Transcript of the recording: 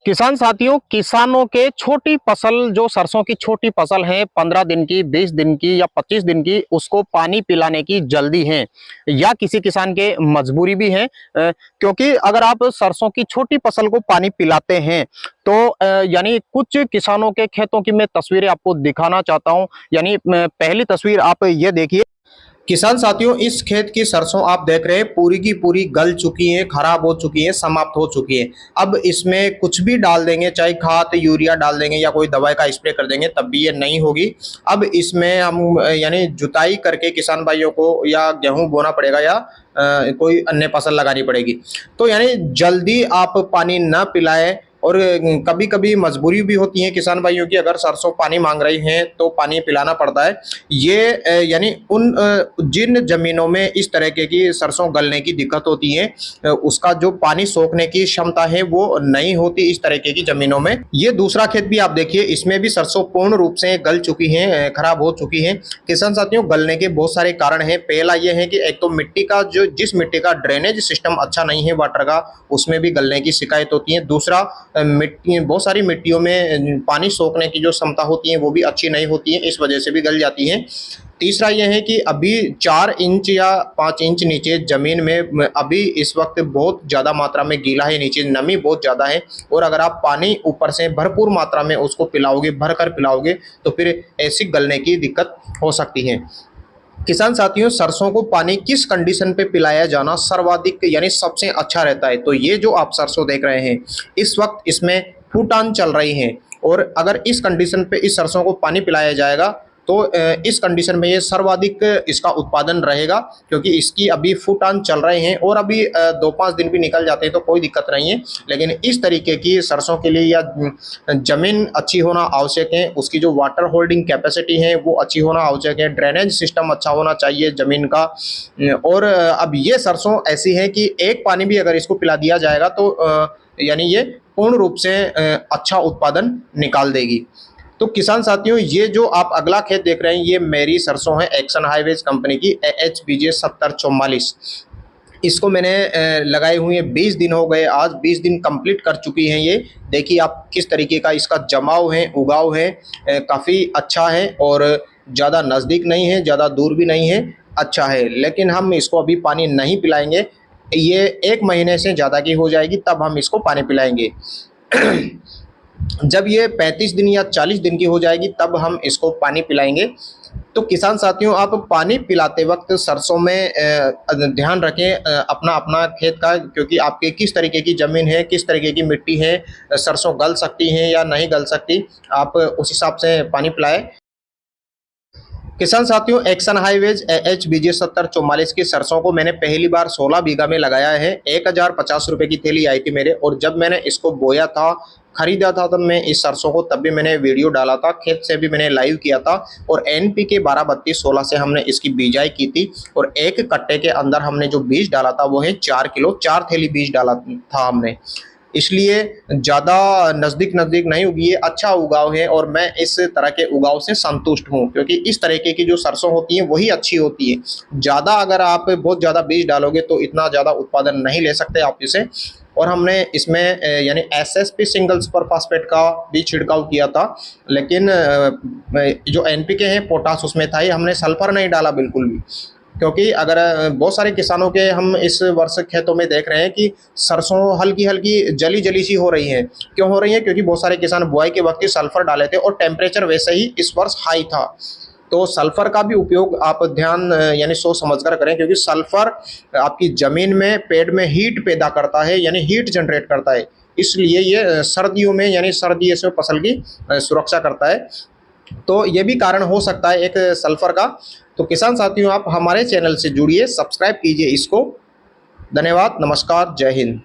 किसान साथियों, किसानों के छोटी फसल जो सरसों की छोटी फसल है, 15 दिन की, 20 दिन की या 25 दिन की, उसको पानी पिलाने की जल्दी है या किसी किसान के मजबूरी भी है। क्योंकि अगर आप सरसों की छोटी फसल को पानी पिलाते हैं तो यानी कुछ किसानों के खेतों की मैं तस्वीरें आपको दिखाना चाहता हूं। यानी पहली तस्वीर आप ये देखिए। किसान साथियों, इस खेत की सरसों आप देख रहे हैं पूरी की पूरी गल चुकी है, खराब हो चुकी है, समाप्त हो चुकी है। अब इसमें कुछ भी डाल देंगे, चाहे खाद यूरिया डाल देंगे या कोई दवाई का स्प्रे कर देंगे, तब भी ये नहीं होगी। अब इसमें हम यानी जुताई करके किसान भाइयों को या गेहूं बोना पड़ेगा या कोई अन्य फसल लगानी पड़ेगी। तो यानी जल्दी आप पानी न पिलाएं। और कभी कभी मजबूरी भी होती है किसान भाइयों की, अगर सरसों पानी मांग रही हैं तो पानी पिलाना पड़ता है। ये यानी उन जिन जमीनों में इस तरह की सरसों गलने की दिक्कत होती है, उसका जो पानी सोखने की क्षमता है वो नहीं होती इस तरह की जमीनों में। ये दूसरा खेत भी आप देखिए, इसमें भी सरसों पूर्ण रूप से गल चुकी है, खराब हो चुकी है। किसान साथियों, गलने के बहुत सारे कारण हैं। पहला ये है कि एक तो मिट्टी का जिस मिट्टी का ड्रेनेज सिस्टम अच्छा नहीं है वाटर का, उसमें भी गलने की शिकायत होती है। दूसरा, मिट्टी बहुत सारी मिट्टियों में पानी सोखने की जो क्षमता होती है वो भी अच्छी नहीं होती है, इस वजह से भी गल जाती है। तीसरा यह है कि अभी 4 इंच या 5 इंच नीचे जमीन में अभी इस वक्त बहुत ज़्यादा मात्रा में गीला है, नीचे नमी बहुत ज़्यादा है। और अगर आप पानी ऊपर से भरपूर मात्रा में उसको पिलाओगे, भर कर पिलाओगे, तो फिर ऐसी गलने की दिक्कत हो सकती है। किसान साथियों, सरसों को पानी किस कंडीशन पे पिलाया जाना सर्वाधिक यानी सबसे अच्छा रहता है? तो ये जो आप सरसों देख रहे हैं, इस वक्त इसमें फूटान चल रही है, और अगर इस कंडीशन पे इस सरसों को पानी पिलाया जाएगा तो इस कंडीशन में ये सर्वाधिक इसका उत्पादन रहेगा, क्योंकि इसकी अभी फूटान चल रहे हैं और अभी 2-5 दिन भी निकल जाते हैं तो कोई दिक्कत नहीं है। लेकिन इस तरीके की सरसों के लिए या जमीन अच्छी होना आवश्यक है, उसकी जो वाटर होल्डिंग कैपेसिटी है वो अच्छी होना आवश्यक है, ड्रेनेज सिस्टम अच्छा होना चाहिए जमीन का। और अब ये सरसों ऐसी है कि एक पानी भी अगर इसको पिला दिया जाएगा तो यानी ये पूर्ण रूप से अच्छा उत्पादन निकाल देगी। तो किसान साथियों, ये जो आप अगला खेत देख रहे हैं, ये मेरी सरसों है, एक्शन हाईवेज कंपनी की AHBJ 7044। इसको मैंने लगाए हुए 20 दिन हो गए, आज 20 दिन कंप्लीट कर चुकी हैं। ये देखिए आप किस तरीके का इसका जमाव है, उगाव है, काफ़ी अच्छा है और ज़्यादा नज़दीक नहीं है, ज़्यादा दूर भी नहीं है, अच्छा है। लेकिन हम इसको अभी पानी नहीं पिलाएंगे, ये 1 महीने से ज़्यादा की हो जाएगी तब हम इसको पानी पिलाएंगे। जब ये 35 दिन या 40 दिन की हो जाएगी तब हम इसको पानी पिलाएंगे। तो किसान साथियों, आप पानी पिलाते वक्त सरसों में ध्यान रखें अपना अपना खेत का, क्योंकि आपके किस तरीके की ज़मीन है, किस तरीके की मिट्टी है, सरसों गल सकती हैं या नहीं गल सकती, आप उस हिसाब से पानी पिलाएं। किसान साथियों, एक्शन हाईवेज AHBJ 7044 की सरसों को मैंने पहली बार 16 बीघा में लगाया है। 1050 रुपये की थैली आई थी मेरे, और जब मैंने इसको बोया था, खरीदा था, तब मैं इस सरसों को तब भी मैंने वीडियो डाला था, खेत से भी मैंने लाइव किया था। और NPK 12-32-16 से हमने इसकी बीजाई की थी, और एक कट्टे के अंदर हमने जो बीज डाला था वो है 4 किलो, 4 थैली बीज डाला था हमने। इसलिए ज़्यादा नज़दीक नहीं उगी है, अच्छा उगाव है, और मैं इस तरह के उगाव से संतुष्ट हूँ, क्योंकि इस तरीके की जो सरसों होती है वही अच्छी होती है। ज़्यादा अगर आप बहुत ज़्यादा बीज डालोगे तो इतना ज़्यादा उत्पादन नहीं ले सकते आप इसे। और हमने इसमें यानी SSP सिंगल सुपर फास्फेट का भी छिड़काव किया था, लेकिन जो NPK है, पोटास, उसमें था ही, हमने सल्फर नहीं डाला बिल्कुल भी। क्योंकि अगर बहुत सारे किसानों के हम इस वर्ष खेतों में देख रहे हैं कि सरसों हल्की हल्की जली सी हो रही है। क्यों हो रही है? क्योंकि बहुत सारे किसान बुआई के वक्त ही सल्फर डाले थे, और टेम्परेचर वैसे ही इस वर्ष हाई था। तो सल्फर का भी उपयोग आप ध्यान यानी सोच समझ कर करें, क्योंकि सल्फर आपकी ज़मीन में, पेड़ में हीट पैदा करता है, यानी हीट जनरेट करता है। इसलिए ये सर्दियों में यानी सर्दी से फसल की सुरक्षा करता है। तो ये भी कारण हो सकता है एक सल्फर का। तो किसान साथियों, आप हमारे चैनल से जुड़िए, सब्सक्राइब कीजिए इसको। धन्यवाद, नमस्कार, जय हिंद।